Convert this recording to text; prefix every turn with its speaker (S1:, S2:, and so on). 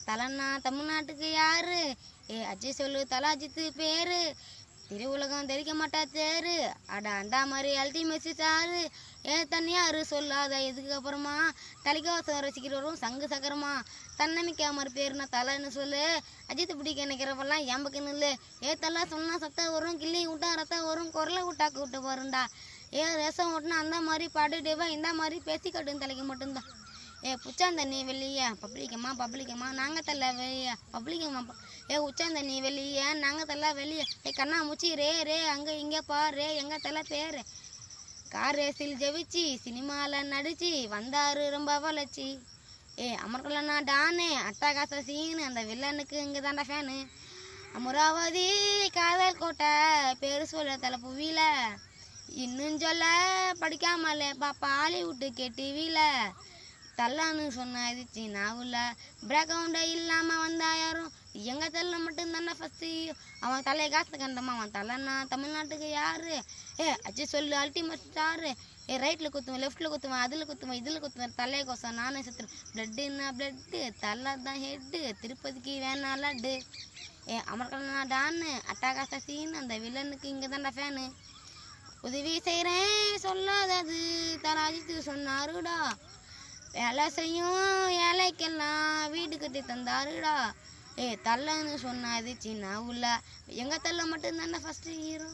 S1: தலைன்னா தமிழ்நாட்டுக்கு யாரு? அஜய் சொல்லு தலை அஜித்து பேரு. திருவுலகம் தெரிக்க மாட்டா தேரு. அட அண்டா மாதிரி அல்டிமேட் சாரு. தனியாரு சொல்லாத இதுக்கப்புறமா தலைக்கவசம் ரசிக்கிறவரும் சங்கு சக்கரமா. தன்னமிக்கா மாதிரி பேருனா தலைன்னு சொல்லு. அஜித்து பிடிக்க நினைக்கிறவெல்லாம் எம்பக்குன்னு இல்லை. தலை சொன்னா சத்தம் வரும், கிள்ளி விட்டா ரத்தம் வரும், குரலை விட்டா கூப்பிட்டு போறண்டா. ரசம் ஓட்டுனா அந்த மாதிரி பாடுடுவா, இந்த மாதிரி பேசி கட்டும் தலைக்கு மட்டும்தான். உச்சாந்தண்ணி வெளியே பப்ளிக்கம்மா நாங்கள் தள்ள வெளியே பப்ளிக்கம்மா. உச்சாந்தண்ணி வெளியே நாங்கள் தள்ள வெளியே. கண்ணா முச்சி ரே ரே அங்கே இங்கே பாரு எங்கள் தலை பேர். கார் ரேஸில் ஜெயிச்சு சினிமாவில் நடிச்சு வந்தாரு ரொம்ப வளர்ச்சி. அமர்கலண்ணா டானு அட்டகாச சீனு. அந்த வில்லனுக்கு இங்கே தாண்டா ஃபேனு. அமராவதி காதல் கோட்டை பேரு சொல்ல தலை புவியில. இன்னும் சொல்ல படிக்காமலே பாப்பா ஹாலிவுட்டு கேட்டிவில. தல்லான்னு சொன்னாச்சு நாவுல பிரேக்கவுண்டே இல்லாமல் வந்தா யாரும் எங்கள் தள்ள மட்டும் தானே ஃபஸ்ட்டு. அவன் தலையை காசு கண்டமா. அவன் தலைன்னா தமிழ்நாட்டுக்கு யாரு? அச்சு சொல்லு அல்டிமேட் ஸ்டாரு. ரைட்டில் குத்துவேன், லெஃப்டில் குத்துவேன், அதில் குத்துவேன், இதில் குத்துவேன், தலையை கோசம் நானே செத்துருவேன். பிளட்டுன்னா பிளட்டு, தலை தான் ஹெட்டு, திருப்பதிக்கு வேணா லட்டு. அமர்கலண்ணா டான்னு அட்டகாச சீன். அந்த வில்லனுக்கு இங்கே தாண்டா ஃபேனு. உதவி செய்கிறேன் சொல்லாதது தலை அஜித்து சொன்னாருடா. வேலை செய்யும் ஏழைக்கெல்லாம் வீடு கட்டி தந்தாருடா. தள்ளன்னு சொன்னாது சின்ன உள்ள எங்கள் தள்ள மட்டும் தானே ஃபஸ்ட்டு ஹீரோ.